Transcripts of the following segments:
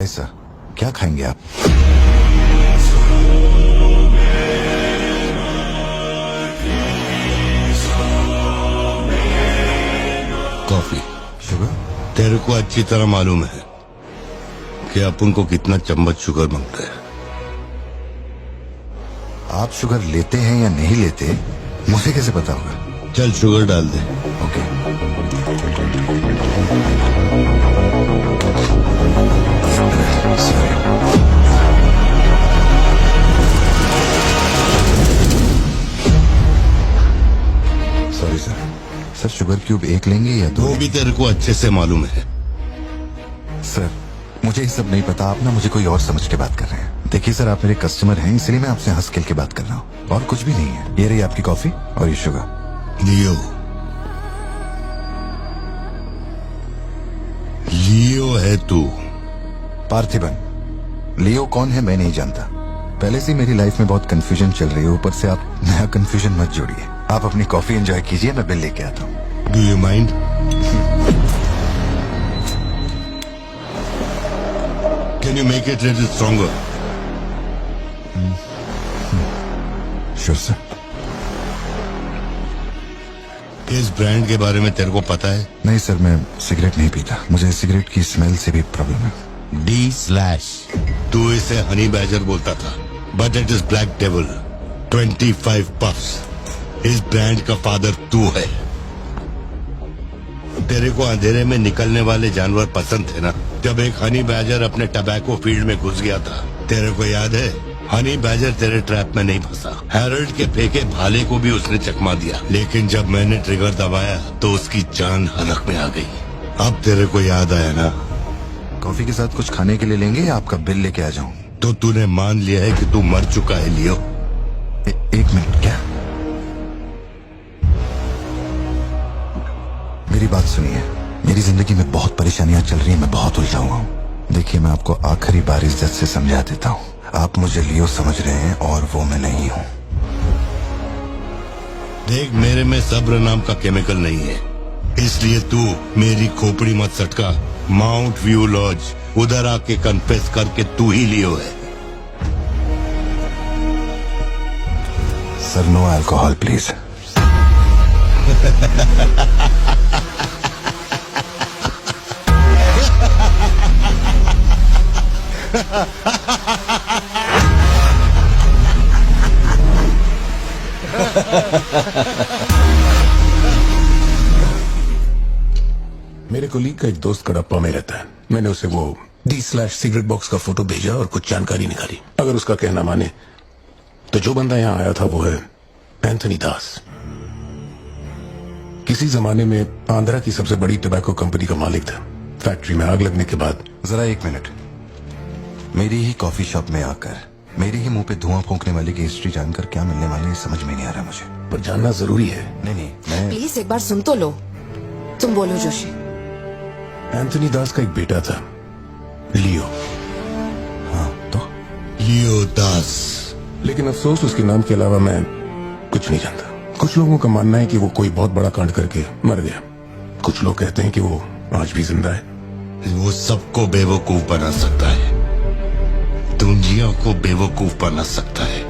ऐसा क्या खाएंगे आप? कॉफी। शुगर? तेरे को अच्छी तरह मालूम है कि अपन को कितना चम्मच शुगर मांगता है। आप शुगर लेते हैं या नहीं लेते मुझे कैसे पता होगा? चल शुगर डाल दे। Okay. Sorry sir sugar cube एक लेंगे या दो? वो भी तेरे को अच्छे से मालूम है। सर मुझे ये सब नहीं पता, आप ना मुझे कोई और समझ के बात कर रहे हैं। देखिए सर, आप मेरे कस्टमर हैं, इसलिए मैं आपसे हंस खेल के बात कर रहा हूँ और कुछ भी नहीं है। ये रही आपकी कॉफी और ये शुगर। लियो है तू। पार्थिबन। लियो कौन है मैं नहीं जानता। पहले से मेरी लाइफ में बहुत कंफ्यूजन चल रही है, ऊपर से आप नया कंफ्यूजन मत जोड़िए। आप अपनी कॉफी एंजॉय कीजिए, मैं बिल लेके आता हूँ। Do you mind? Can you make it little stronger? Sure sir. इस ब्रांड के बारे में तेरे को पता है? नहीं सर, मैं सिगरेट नहीं पीता, मुझे सिगरेट की स्मेल से भी प्रॉब्लम है। D/। तू इसे हनी बैजर बोलता था, but it is black devil. 25 puffs. इस ब्रांड का फादर तू है। तेरे को अंधेरे में निकलने वाले जानवर पसंद थे ना? जब एक हनी बैजर अपने टबैको फील्ड में घुस गया था, तेरे को याद है? हनी बैजर तेरे ट्रैप में नहीं फंसा। हैरोल्ड के फेंके भाले को भी उसने चकमा दिया, लेकिन जब मैंने ट्रिगर दबाया तो उसकी जान हलक में आ गई। अब तेरे को याद आया ना? कॉफी के साथ कुछ खाने के लिए लेंगे या आपका बिल लेके आ जाऊं? तो तूने मान लिया है कि तू मर चुका है लियो? एक मिनट, क्या? मेरी बात सुनिए, मेरी जिंदगी में बहुत परेशानियां चल रही हैं, मैं बहुत उलझा हुआ हूँ। देखिए, मैं आपको आखिरी बार इज्जत से समझा देता हूँ, आप मुझे लियो समझ रहे हैं और वो मैं नहीं हूँ। देख, मेरे में सब्र नाम का केमिकल नहीं है, इसलिए तू मेरी खोपड़ी मत सटका। माउंट व्यू लॉज, उधर आके कन्फेस करके तू ही लियो है। Sir no alcohol please. मेरे कोलीग का एक दोस्त कडप्पा में रहता है। मैंने उसे वो D/सिगरेट बॉक्स का फोटो भेजा और कुछ जानकारी निकाली। अगर उसका कहना माने तो जो बंदा यहाँ आया था वो है एंथनी दास। किसी जमाने में आंध्रा की सबसे बड़ी टबैको कंपनी का मालिक था। फैक्ट्री में आग लगने के बाद जरा एक मिनट, मेरी ही कॉफी शॉप में आकर मेरे ही मुंह पे धुआं फूंकने वाले की हिस्ट्री जानकर क्या मिलने वाले है समझ में नहीं आ रहा मुझे। पर जानना जरूरी है। नहीं, मैं प्लीज एक बार सुन तो लो। तुम बोलो जोशी। एंथनी दास का एक बेटा था, लियो। हाँ तो? लियो दास। लेकिन अफसोस उसके नाम के अलावा मैं कुछ नहीं जानता। कुछ लोगों का मानना है कि वो कोई बहुत बड़ा कांड करके मर गया। कुछ लोग कहते हैं कि वो आज भी जिंदा है। वो सबको बेवकूफ बना सकता है, दुनिया को बेवकूफ बना सकता है,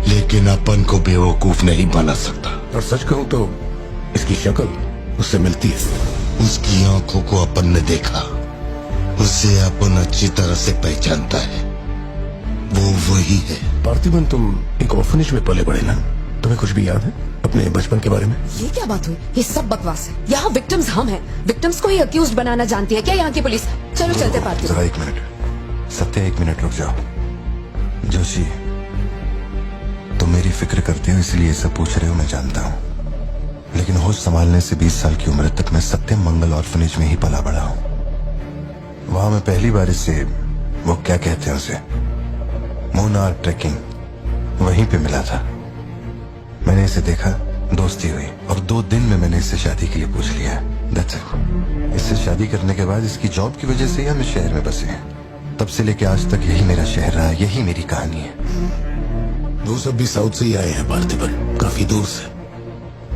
लेकिन अपन को बेवकूफ नहीं बना सकता। और सच कहूं तो इसकी शक्ल उससे मिलती है। उसकी आंखों को अपन ने देखा, उसे अपन अच्छी तरह से पहचानता है। वो वही है। पार्थिबन, तुम एक ऑर्फनेज में पले बड़े ना? तुम्हें कुछ भी याद है अपने बचपन के बारे में? ये क्या बात हुई? ये सब बकवास है। यहाँ विक्टिम्स हम हैं। विक्टिम्स को ही अक्यूज्ड बनाना जानती है क्या यहाँ की पुलिस? चलो चलते पार्थिबन। जरा एक मिनट, सत्या एक मिनट रुक जाओ। जोशी, तुम मेरी फिक्र करते हो इसलिए ये सब पूछ रहे हो, मैं जानता हूँ, लेकिन होश संभालने से 20 साल की उम्र तक मैं सत्यम मंगल ऑर्फनेज में ही पला बड़ा हूँ। वहां मैं पहली बार इसे, वो क्या कहते हैं उसे, मोनार ट्रेकिंग, वहीं पे मिला था। मैंने इसे देखा, दोस्ती हुई और 2 दिन में मैंने इससे शादी के लिए पूछ लिया। That's it। इससे शादी करने के बाद इसकी जॉब की वजह से ही हम इस शहर में बसे हैं। तब से लेके आज तक यही मेरा शहर रहा, यही मेरी कहानी है। वो सब भी साउथ से ही आए हैं पार्थिबन, काफी दूर से,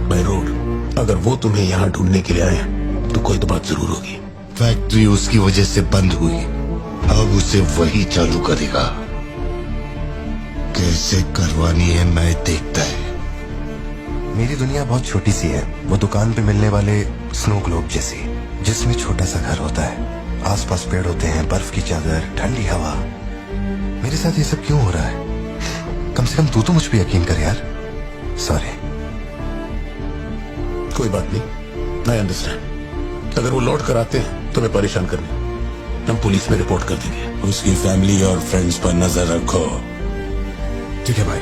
बाय रोड। अगर वो तुम्हें यहाँ ढूंढने के लिए आए तो कोई तो बात जरूर होगी। फैक्ट्री उसकी वजह से बंद हुई, शुरू से वही चालू करेगा। कैसे करवानी है मैं देखता है। मेरी दुनिया बहुत छोटी सी है, वो दुकान पे मिलने वाले स्नो ग्लोब जैसी, जिसमें छोटा सा घर होता है, आसपास पेड़ होते हैं, बर्फ की चादर, ठंडी हवा। मेरे साथ ये सब क्यों हो रहा है? कम से कम तू तो मुझ पे यकीन कर यार। सॉरी। कोई बात नहीं, आई अंडरस्टैंड। अगर वो लौट कर आते हैं तो मैं परेशान करने, हम पुलिस में रिपोर्ट कर देंगे। उसकी फैमिली और फ्रेंड्स पर नजर रखो। ठीक है भाई।